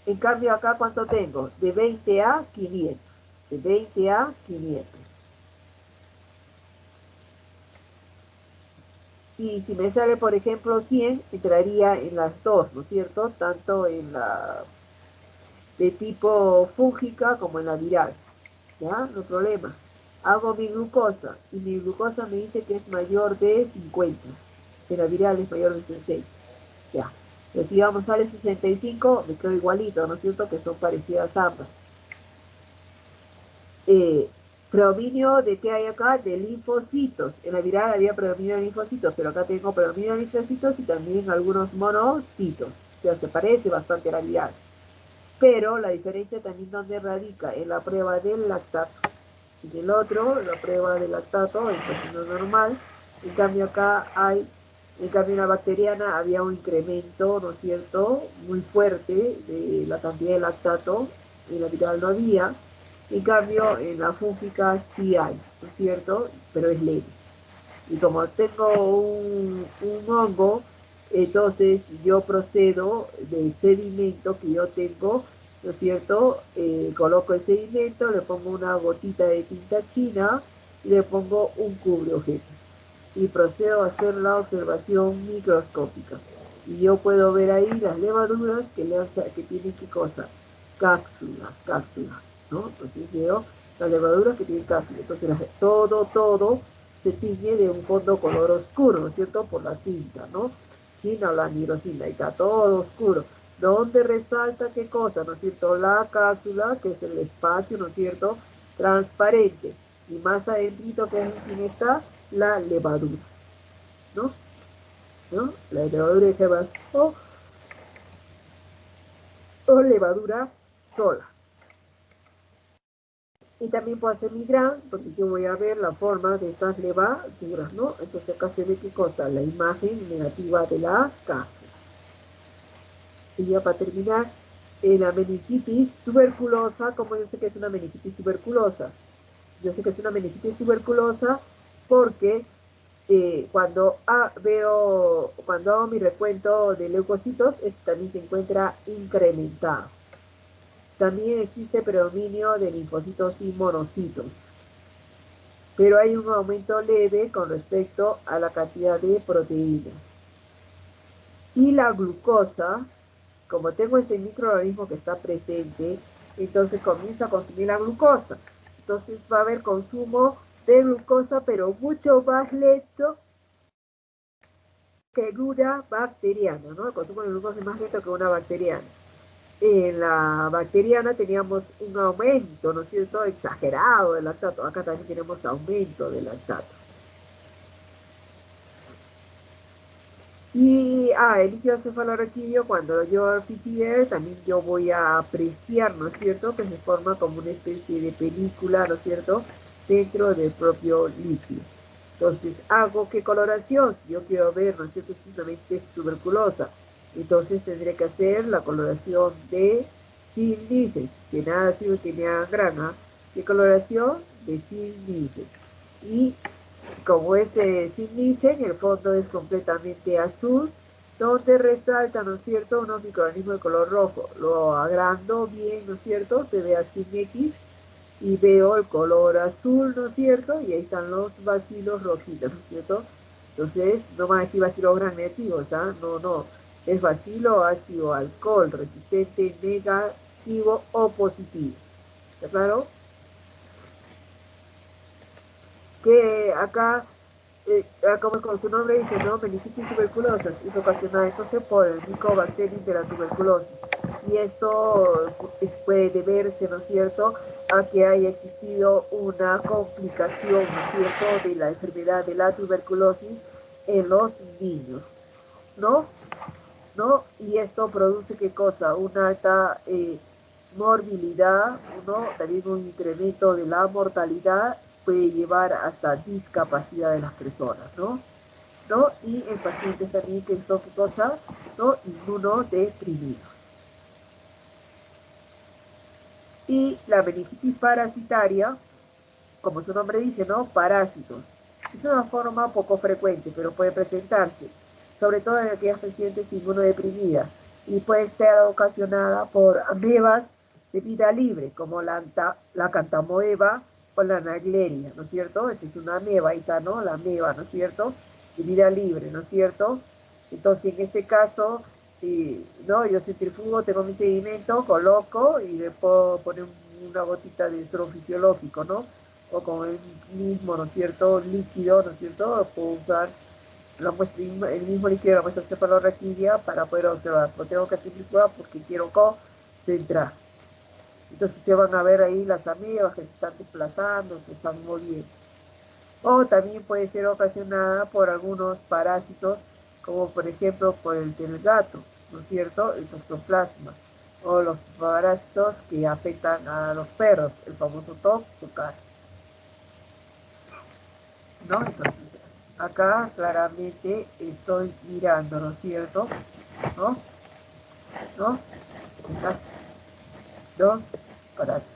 En cambio acá, ¿cuánto tengo? De 20 a 500. De 20 a 500. Y si me sale, por ejemplo, 100, entraría en las dos, ¿no es cierto? Tanto en la de tipo fúngica como en la viral. ¿Ya? No hay problema. Hago mi glucosa y mi glucosa me dice que es mayor de 50. En la viral es mayor de 60. Ya. Pero si vamos a 65, me quedo igualito, ¿no es cierto? Que son parecidas ambas. Predominio de qué hay acá, de linfocitos. En la viral había predominio de linfocitos, pero acá tengo predominio de linfocitos y también algunos monocitos. O sea, se parece bastante a la viral. Pero la diferencia también donde radica en la prueba del lactato. En el otro, la prueba del lactato es normal. En cambio acá hay, en cambio en la bacteriana había un incremento, ¿no es cierto?, muy fuerte de la cantidad de lactato. En la viral no había. En cambio, en la fúngica sí hay, ¿no es cierto? Pero es leve. Y como tengo un hongo, Entonces yo procedo del sedimento que yo tengo, ¿no es cierto? Coloco el sedimento, le pongo una gotita de tinta china y le pongo un cubreobjetos. Y procedo a hacer la observación microscópica. Y yo puedo ver ahí las levaduras que tienen qué cosa, cápsulas, ¿no? Entonces veo las levaduras que tienen cápsulas. Entonces todo se tiñe de un fondo color oscuro, ¿no es cierto? Por la tinta, ¿no? China o la nigrosina, ahí está todo oscuro. ¿Dónde resalta qué cosa, no es cierto? La cápsula, que es el espacio, ¿no es cierto? Transparente. Y más adentro que está la levadura, ¿no? ¿No? La levadura se llama o levadura sola. Y también puedo hacer mi gran, porque yo voy a ver la forma de estas levaduras, ¿no? Entonces acá se ve qué cosa, la imagen negativa de la cápsula. Y ya para terminar, la meningitis tuberculosa, como yo sé que es una meningitis tuberculosa. Yo sé que es una meningitis tuberculosa porque cuando hago mi recuento de leucocitos, también se encuentra incrementado. También existe predominio de linfocitos y monocitos, pero hay un aumento leve con respecto a la cantidad de proteínas. Y la glucosa, como tengo este microorganismo que está presente, entonces comienza a consumir la glucosa. Entonces va a haber consumo de glucosa, pero mucho más lento que en una bacteriana, ¿no? El consumo de glucosa es más lento que una bacteriana. En la bacteriana teníamos un aumento, ¿no es cierto?, exagerado del lactato. Acá también tenemos aumento del lactato. Y el líquido cefalorraquídeo, cuando yo PTR, también yo voy a apreciar, ¿no es cierto?, que se forma como una especie de película, ¿no es cierto?, dentro del propio líquido. Entonces, ¿hago qué coloración? Si yo quiero ver, ¿no es cierto?, simplemente es tuberculosa. Entonces tendré que hacer la coloración de sin níquel, que nada sirve que me hagan grana. ¿Qué coloración? De sin níquel. Y como es sin níquel, el fondo es completamente azul, donde resalta, ¿no es cierto?, unos microorganismos de color rojo. Lo agrando bien, ¿no es cierto?, se ve así en X, y veo el color azul, ¿no es cierto? Y ahí están los bacilos rojitos, ¿no es cierto? Entonces, no más decir bacilos gram negativos, ¿ah? No. Es bacilo ácido alcohol, resistente, negativo o positivo. ¿Está claro? Que acá, como su nombre dice, ¿no? Meningitis tuberculosa es ocasionada entonces por el Mycobacterium de la tuberculosis. Y esto puede deberse, ¿no es cierto?, a que haya existido una complicación, ¿no es cierto?, de la enfermedad de la tuberculosis en los niños, ¿no? Y esto produce, ¿qué cosa? Una alta morbilidad, ¿no? También un incremento de la mortalidad, puede llevar hasta discapacidad de las personas, ¿no? Y en pacientes también que son, ¿qué cosa?, ¿no?, inmunodeprimidos. Y la meningitis parasitaria, como su nombre dice, ¿no?, parásitos. Es una forma poco frecuente, pero puede presentarse, sobre todo en aquellas pacientes inmunodeprimidas, y puede ser ocasionada por amebas de vida libre, como la cantamoeba o la nagleria, ¿no es cierto? Esta es una ameba, ahí está, ¿no?, la ameba, ¿no es cierto?, de vida libre, ¿no es cierto? Entonces, en este caso, no, yo centrifugo, tengo mi sedimento, coloco y le puedo poner una gotita de suero fisiológico, ¿no? O con el mismo, ¿no es cierto?, líquido, ¿no es cierto?, puedo usar el mismo líquido de la muestra cefalorraquídea para poder observar. Pero tengo que centrifugar porque quiero concentrar. Entonces se van a ver ahí las amebas que se están desplazando, se están moviendo. O también puede ser ocasionada por algunos parásitos, como por ejemplo por el del gato, ¿no es cierto?, el toxoplasma, o los parásitos que afectan a los perros, el famoso toxocar, ¿no? Entonces, acá claramente estoy mirando, ¿no es cierto?, ¿no? Dos parásitos.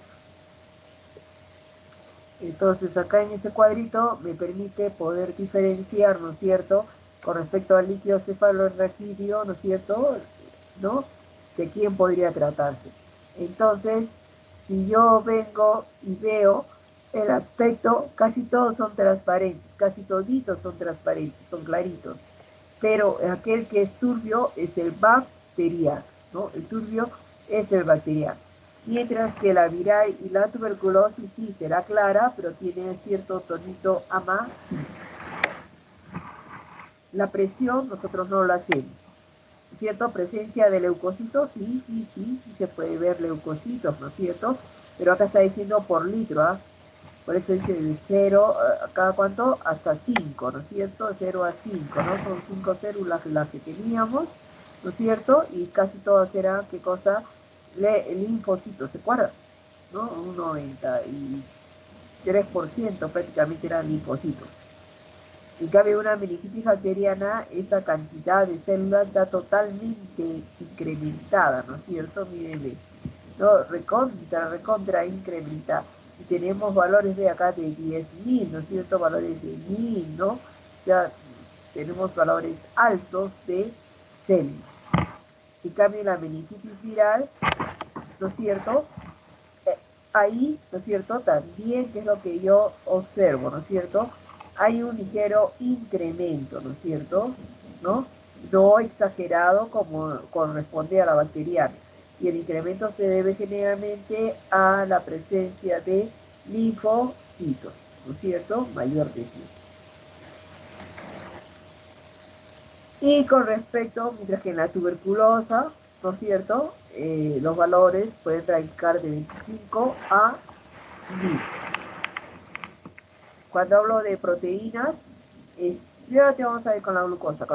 Entonces acá en este cuadrito me permite poder diferenciar, ¿no es cierto?, con respecto al líquido cefalorraquídeo, ¿no es cierto? ¿No? ¿De quién podría tratarse? Entonces, si yo vengo y veo el aspecto, casi todos son transparentes, casi toditos son transparentes, son claritos, pero aquel que es turbio es el bacteriano, ¿no? El turbio es el bacteriano. Mientras que la viral y la tuberculosis sí será clara, pero tiene cierto tonito amarillento. La presión nosotros no la hacemos, ¿cierto? Presencia de leucocitos, sí se puede ver leucocitos, ¿no es cierto? Pero acá está diciendo por litro, ¿ah? Por eso dice de 0, ¿cada cuánto? Hasta 5, ¿no es cierto? 0 a 5, ¿no? Son 5 células las que teníamos, ¿no es cierto? Y casi todas eran, ¿qué cosa? Linfocitos, ¿se acuerdan? ¿No? Un 93% prácticamente eran linfocitos. En cambio, una meningitis bacteriana, esa cantidad de células está totalmente incrementada, ¿no es cierto? Mírenme, ¿no? Recontra incrementa. Y tenemos valores de acá de 10.000, ¿no es cierto? Valores de 1.000, ¿no? Ya tenemos valores altos de células. En cambio, la meningitis viral, ¿no es cierto? Ahí, ¿no es cierto? También, que es lo que yo observo, ¿no es cierto? Hay un ligero incremento, ¿no es cierto? ¿No? No exagerado como corresponde a la bacteriana. Y el incremento se debe generalmente a la presencia de linfocitos, ¿no es cierto? Mayor de 100. Y con respecto, mientras que en la tuberculosa, ¿no es cierto? Los valores pueden radicar de 25 a 1000. Cuando hablo de proteínas, ya te vamos a ver con la glucosa.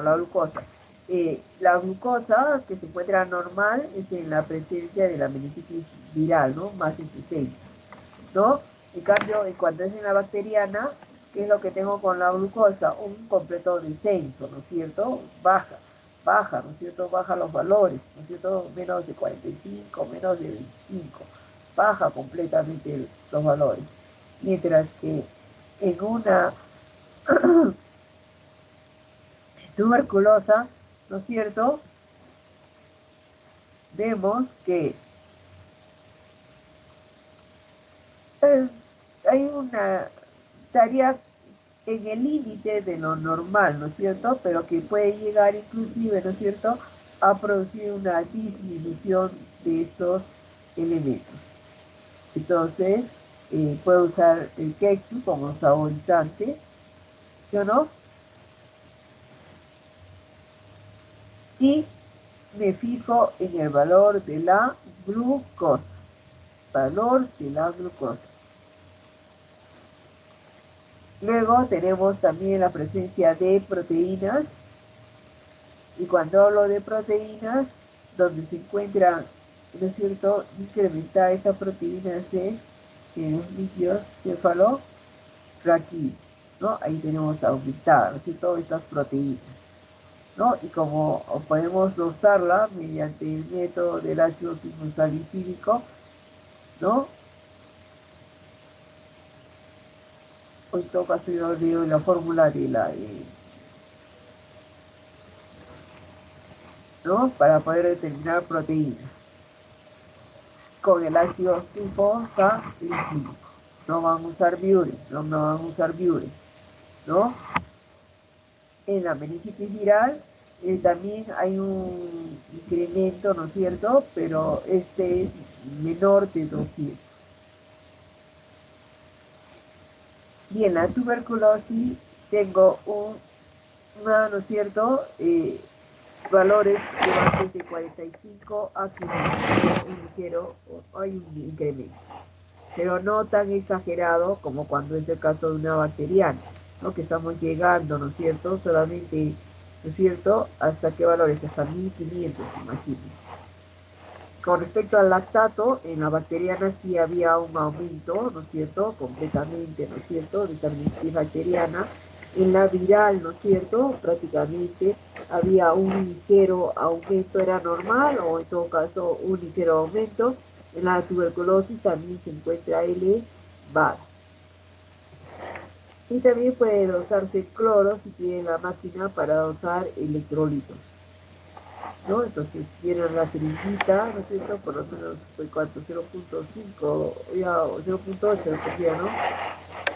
La glucosa que se encuentra normal es en la presencia de la meningitis viral, ¿no? Más en 60, ¿no? En cambio, cuando es en la bacteriana, ¿qué es lo que tengo con la glucosa? Un completo descenso, ¿no es cierto? Baja, ¿no es cierto? Baja los valores, ¿no es cierto? Menos de 45, menos de 25. Baja completamente los valores. Mientras que en una tuberculosa, ¿no es cierto? Vemos que hay una tarea en el límite de lo normal, ¿no es cierto? Pero que puede llegar inclusive, ¿no es cierto?, a producir una disminución de estos elementos. Entonces, puedo usar el ketchup como saborizante, ¿sí o no? Y me fijo en el valor de la glucosa. Valor de la glucosa. Luego tenemos también la presencia de proteínas. Y cuando hablo de proteínas, donde se encuentra, ¿no es cierto?, incrementada esta proteína C en los líquidos cefalorraquídeos, ¿no? Ahí tenemos aumentada, ¿no es cierto?, estas proteínas, ¿no? Y como podemos dosarla mediante el método del ácido salicílico, ¿no? O en todo caso yo leo la fórmula de la ¿no? Para poder determinar proteínas con el ácido sulfosalicílico. No van a usar biures, no van a usar biures, ¿no? En la meningitis viral también hay un incremento, ¿no es cierto? Pero este es menor de 200. Y en la tuberculosis tengo ¿no es cierto?, valores que van desde 45 a 500, hay un incremento, pero no tan exagerado como cuando es el caso de una bacteriana, ¿no? Que estamos llegando, ¿no es cierto?, solamente, ¿no es cierto?, hasta qué valores, hasta 1500, imagínense. Con respecto al lactato, en la bacteriana sí había un aumento, ¿no es cierto?, completamente, ¿no es cierto?, de esta meningitis bacteriana. En la viral, ¿no es cierto?, prácticamente había un ligero aumento, era normal, o en todo caso un ligero aumento. En la tuberculosis también se encuentra elevada. Y también puede dosarse cloro si tienen la máquina para dosar electrolitos, ¿no? Entonces tienen la jeringuita, ¿no es cierto? Por lo menos, pues, ¿cuánto? 0.5, ya, o 0.8 dependía, ¿no?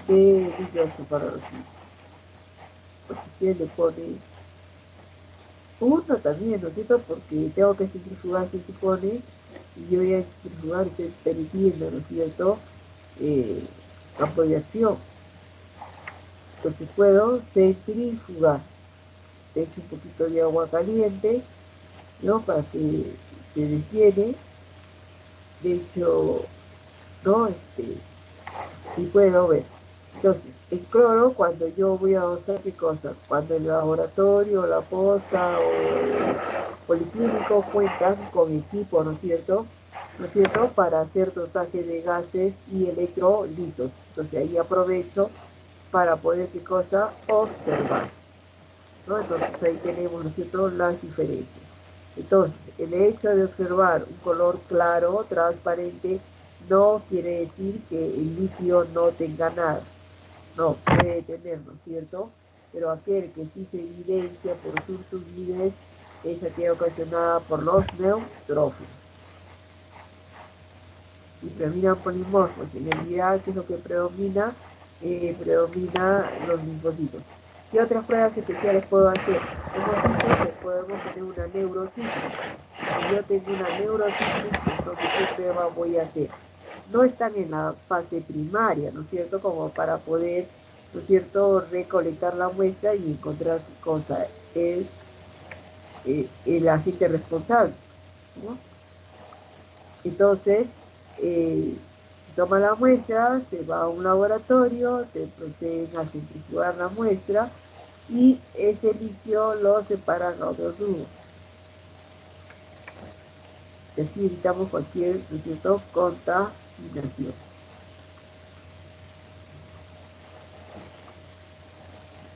De líquido para los niños. Pues si quieren le pone uno también, ¿no es cierto? Porque tengo que centrifugar, se supone, y yo voy a centrifugar, estoy permitiendo, ¿no es cierto? Campo de acción. Entonces puedo centrifugar. Te echo un poquito de agua caliente, ¿no? Para que se deshiene. De hecho, ¿no? Y puedo ver. Entonces, el cloro, cuando yo voy a usar qué cosa, cuando el laboratorio, la posta o el policlínico cuentan con equipo, ¿no es cierto? ¿No es cierto? Para hacer dosaje de gases y electrolitos. Entonces ahí aprovecho para poder qué cosa observar, ¿no? Entonces ahí tenemos, ¿no es cierto?, las diferencias. Entonces, el hecho de observar un color claro, transparente, no quiere decir que el litio no tenga nada. No, puede tener, ¿no es cierto? Pero aquel que sí se evidencia por sus turbidez es aquella ocasionada por los neutrófilos. Y predominan polimorfos. En realidad, ¿qué es lo que predomina? Predomina los linfocitos. ¿Qué otras pruebas especiales puedo hacer? Hemos dicho que podemos tener una neurocíclica. Si yo tengo una neurocíclica, entonces ¿qué prueba voy a hacer? No están en la fase primaria, ¿no es cierto? Como para poder, ¿no es cierto?, recolectar la muestra y encontrar qué cosa es el agente responsable, ¿no? Entonces, toma la muestra, se va a un laboratorio, se proceden a centrifugar la muestra y ese litio lo separan a otros grupos. Así evitamos cualquier, ¿no es cierto?, contaminación.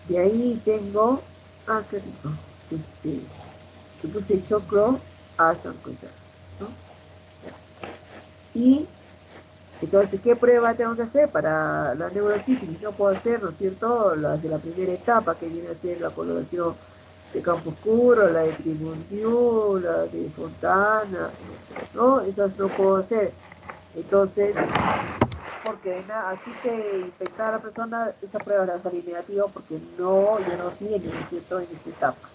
De ahí tengo, qué rico, que puse choclo a sancochar, ¿no? Y entonces, ¿qué prueba tengo que hacer para la neurosífilis? No puedo hacer, ¿no es cierto?, las de la primera etapa, que viene a ser la coloración de campo oscuro, la de Trimondiu, la de Fontana, ¿no? Esas no puedo hacer. Entonces, porque así que infectar a la persona, esa prueba va a salir negativa porque ya no tiene, ¿no es cierto?, en esta etapa.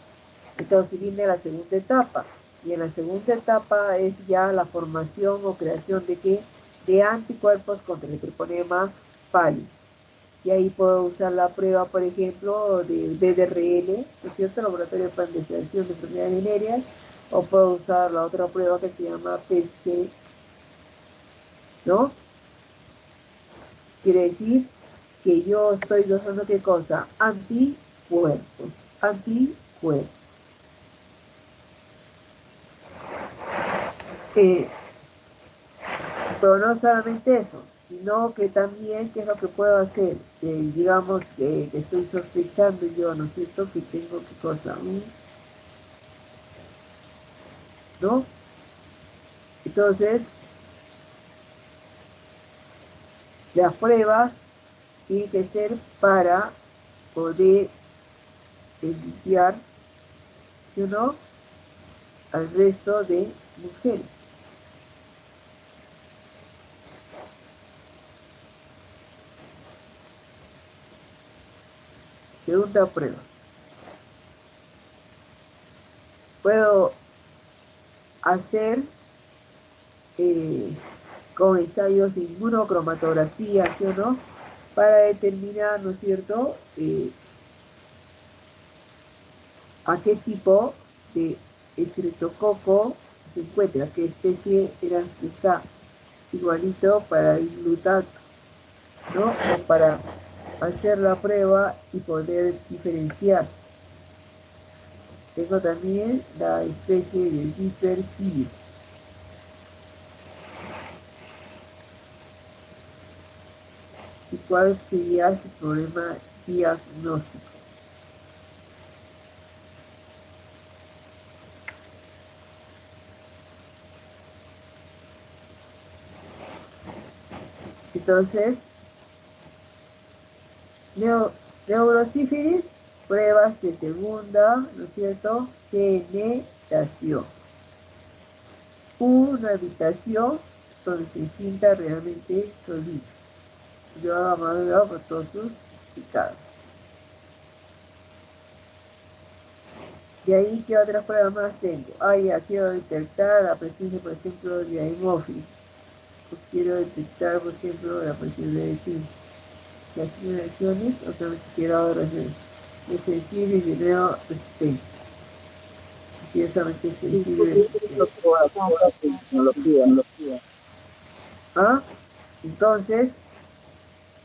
Entonces viene la segunda etapa. Y en la segunda etapa es ya la formación o creación de qué? De anticuerpos contra el treponema pallidus. Y ahí puedo usar la prueba, por ejemplo, del BDRL, ¿no es cierto?, Laboratorio para Investigación de Enfermedades Venéreas, o puedo usar la otra prueba que se llama PC, ¿no? Quiere decir que yo estoy dosando qué cosa? Anticuerpos. Anticuerpos. Pero no solamente eso, sino que también, ¿qué es lo que puedo hacer? Digamos que estoy sospechando yo, ¿no es cierto?, que tengo qué cosa, ¿no? Entonces, las pruebas tienen que ser para poder enviciar, ¿sí o no?, al resto de mujeres. Segunda prueba. Puedo hacer con ensayos de inmunocromatografía, ¿sí o no?, para determinar, ¿no es cierto?, a qué tipo de estreptococo se encuentra, qué especie era que está igualito para el glutato, ¿no? O para hacer la prueba y poder diferenciar. Tengo también la especie de hiperfibia. ¿Y cuál sería su problema diagnóstico? Entonces, Neo- Neurosífilis, pruebas de segunda, ¿no es cierto? Generación. Una habitación donde se sienta realmente solito. Yo hago madurado por todos sus picados. De ahí, ¿qué otras pruebas más tengo? Ya quiero detectar la presencia, por ejemplo, de hemófilis. Pues quiero detectar, por ejemplo, la presencia de zinc. Las generaciones, otra vez quiero ahora de sensible y de neo resistente. Ciertamente sensible. Tecnología. ¿Ah? Entonces,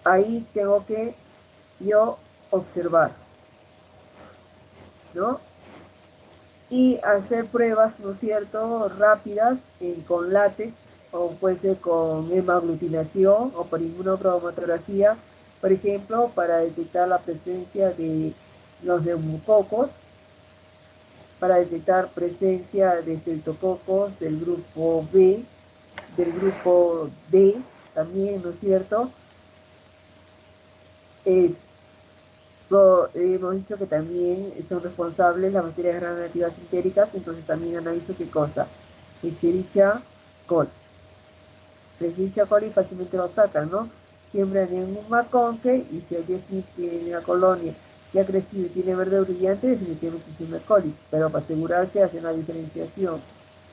ahí tengo que yo observar, ¿no? Y hacer pruebas, ¿no es cierto?, rápidas con látex, o puede ser con hemaglutinación o por inmunocromatografía, por ejemplo, para detectar la presencia de los neumococos, para detectar presencia de estreptococos del grupo B, del grupo D, también, ¿no es cierto? Hemos dicho que también son responsables las bacterias gram negativas sintéricas, entonces también analizo qué cosa. Escherichia coli. Escherichia coli fácilmente lo sacan, ¿no? Siembran en un maconque y si allí tiene la colonia ya ha crecido y tiene verde brillante, definitivamente es una coli. Pero para asegurarse hacen la diferenciación,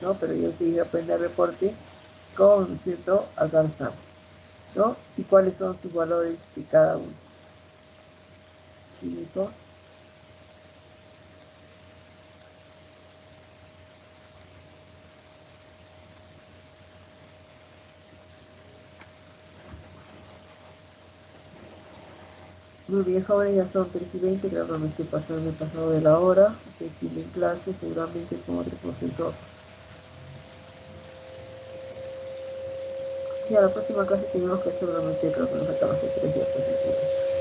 ¿no? Pero yo sí aprender el reporte con, ¿cierto?, alcanzamos, ¿no? Y cuáles son sus valores de cada uno. ¿Sí, eso? Muy bien, jóvenes, ya son 3:20, creo que me estoy pasando, de la hora. Estoy aquí en clase, seguramente con otro profesor. Y a la próxima clase tenemos que seguramente, creo que nos faltan hacer 3 diapositivas.